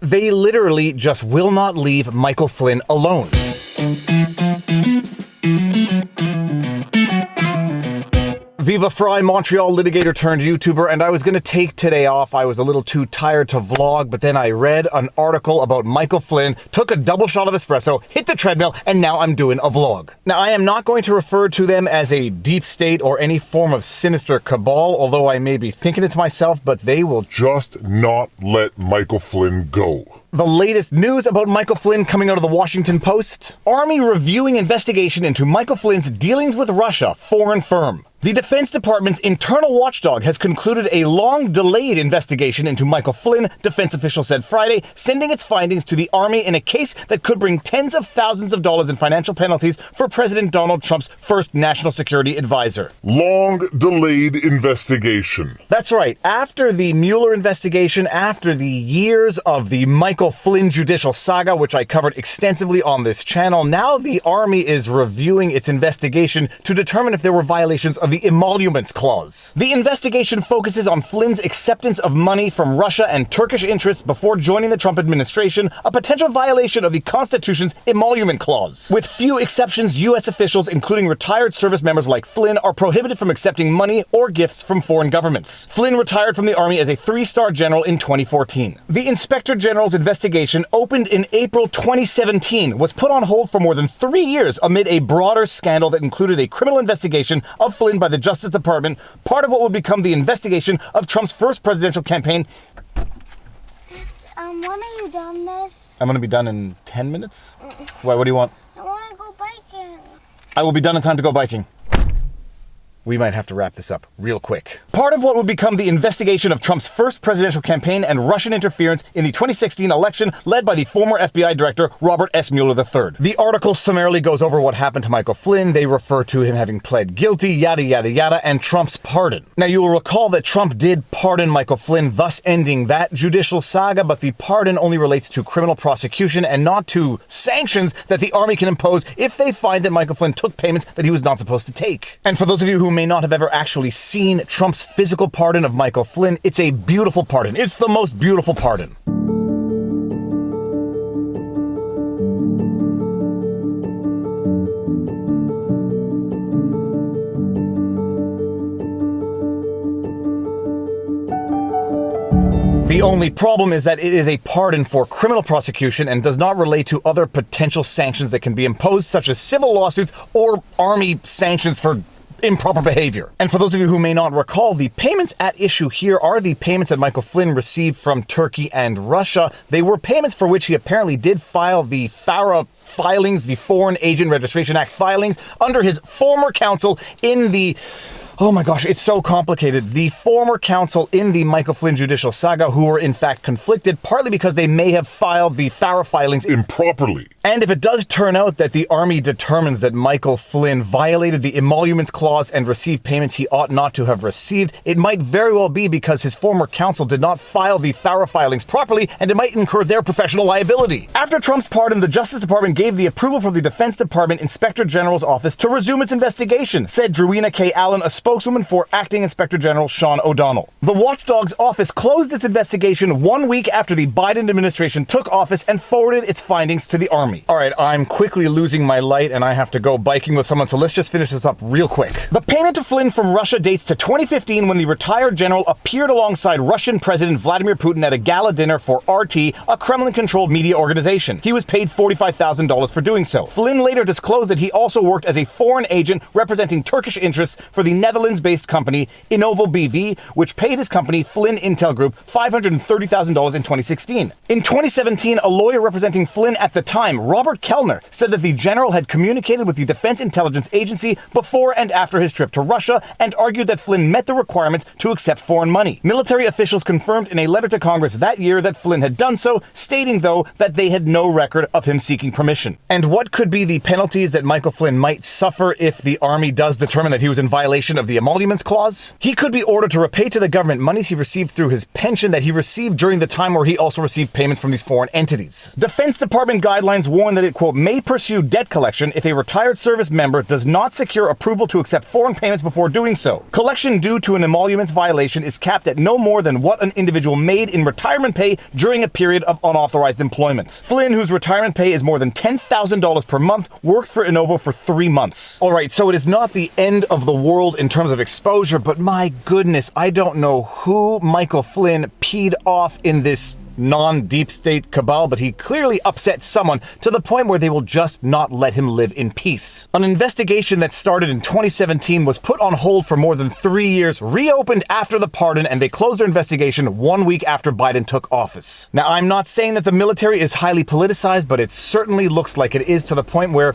They literally just will not leave Michael Flynn alone. Viva Frei, Montreal litigator turned YouTuber, and I was going to take today off. I was a little too tired to vlog, but then I read an article about Michael Flynn, took a double shot of espresso, hit the treadmill, and now I'm doing a vlog. Now, I am not going to refer to them as a deep state or any form of sinister cabal, although I may be thinking it to myself, but they will just not let Michael Flynn go. The latest news about Michael Flynn coming out of the Washington Post. Army reviewing investigation into Michael Flynn's dealings with Russia, foreign firm. The Defense Department's internal watchdog has concluded a long-delayed investigation into Michael Flynn, defense officials said Friday, sending its findings to the Army in a case that could bring tens of thousands of dollars in financial penalties for President Donald Trump's first national security advisor. Long-delayed investigation. That's right. After the Mueller investigation, after the years of the Michael Flynn judicial saga, which I covered extensively on this channel, now the Army is reviewing its investigation to determine if there were violations of the Emoluments Clause. The investigation focuses on Flynn's acceptance of money from Russia and Turkish interests before joining the Trump administration, a potential violation of the Constitution's Emolument Clause. With few exceptions, U.S. officials, including retired service members like Flynn, are prohibited from accepting money or gifts from foreign governments. Flynn retired from the Army as a 3-star general in 2014. The Inspector General's investigation, opened in April 2017, was put on hold for more than 3 years amid a broader scandal that included a criminal investigation of Flynn by the Justice Department, part of what would become the investigation of Trump's first presidential campaign. When are you done this? I'm going to be done in 10 minutes. Why, what do you want? I want to go biking. I will be done in time to go biking. We might have to wrap this up real quick. Part of what would become the investigation of Trump's first presidential campaign and Russian interference in the 2016 election led by the former FBI director Robert S. Mueller III. The article summarily goes over what happened to Michael Flynn. They refer to him having pled guilty, yada, yada, yada, and Trump's pardon. Now, you will recall that Trump did pardon Michael Flynn, thus ending that judicial saga, but the pardon only relates to criminal prosecution and not to sanctions that the Army can impose if they find that Michael Flynn took payments that he was not supposed to take. And for those of you who may not have ever actually seen Trump's physical pardon of Michael Flynn, it's a beautiful pardon. It's the most beautiful pardon. The only problem is that it is a pardon for criminal prosecution and does not relate to other potential sanctions that can be imposed, such as civil lawsuits or Army sanctions for improper behavior. And for those of you who may not recall, the payments at issue here are the payments that Michael Flynn received from Turkey and Russia. They were payments for which he apparently did file the FARA filings, the Foreign Agent Registration Act filings, under his former counsel in the... Oh my gosh, it's so complicated. The former counsel in the Michael Flynn judicial saga who were in fact conflicted, partly because they may have filed the FARA filings improperly. And if it does turn out that the Army determines that Michael Flynn violated the Emoluments Clause and received payments he ought not to have received, it might very well be because his former counsel did not file the FARA filings properly, and it might incur their professional liability. After Trump's pardon, the Justice Department gave the approval for the Defense Department Inspector General's office to resume its investigation, said Drewina K. Allen, a spokeswoman for Acting Inspector General Sean O'Donnell. The watchdog's office closed its investigation 1 week after the Biden administration took office and forwarded its findings to the Army. All right, I'm quickly losing my light and I have to go biking with someone, so let's just finish this up real quick. The payment to Flynn from Russia dates to 2015 when the retired general appeared alongside Russian President Vladimir Putin at a gala dinner for RT, a Kremlin-controlled media organization. He was paid $45,000 for doing so. Flynn later disclosed that he also worked as a foreign agent representing Turkish interests for the Netherlands-based company Innovo BV, which paid his company Flynn Intel Group $530,000 in 2016. In 2017, a lawyer representing Flynn at the time, Robert Kellner, said that the general had communicated with the Defense Intelligence Agency before and after his trip to Russia and argued that Flynn met the requirements to accept foreign money. Military officials confirmed in a letter to Congress that year that Flynn had done so, stating, though, that they had no record of him seeking permission. And what could be the penalties that Michael Flynn might suffer if the Army does determine that he was in violation of the emoluments clause. He could be ordered to repay to the government monies he received through his pension that he received during the time where he also received payments from these foreign entities. Defense Department guidelines warn that it, quote, may pursue debt collection if a retired service member does not secure approval to accept foreign payments before doing so. Collection due to an emoluments violation is capped at no more than what an individual made in retirement pay during a period of unauthorized employment. Flynn, whose retirement pay is more than $10,000 per month, worked for Innovo for 3 months. Alright, so it is not the end of the world in terms of exposure, but my goodness, I don't know who Michael Flynn peed off in this non-deep state cabal, but he clearly upset someone to the point where they will just not let him live in peace. An investigation that started in 2017 was put on hold for more than 3 years, reopened after the pardon, and they closed their investigation 1 week after Biden took office. Now, I'm not saying that the military is highly politicized, but it certainly looks like it is, to the point where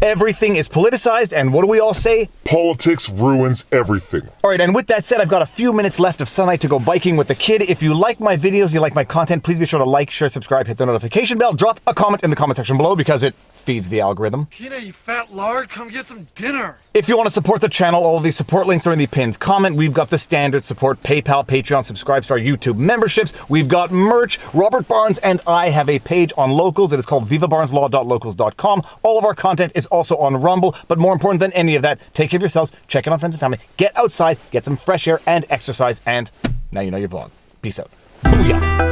everything is politicized, and what do we all say? Politics ruins everything. Alright, and with that said, I've got a few minutes left of sunlight to go biking with the kid. If you like my videos, you like my content, please be sure to like, share, subscribe, hit the notification bell, drop a comment in the comment section below because it feeds the algorithm. Tina, you fat lard, come get some dinner. If you want to support the channel, all of the support links are in the pinned comment. We've got the standard support: PayPal, Patreon, Subscribestar, YouTube memberships. We've got merch. Robert Barnes and I have a page on locals. It is called vivabarneslaw.locals.com. All of our content is also on Rumble, but more important than any of that, take care of yourselves, check in on friends and family, get outside, get some fresh air and exercise, and now you know your vlog. Peace out. Booyah.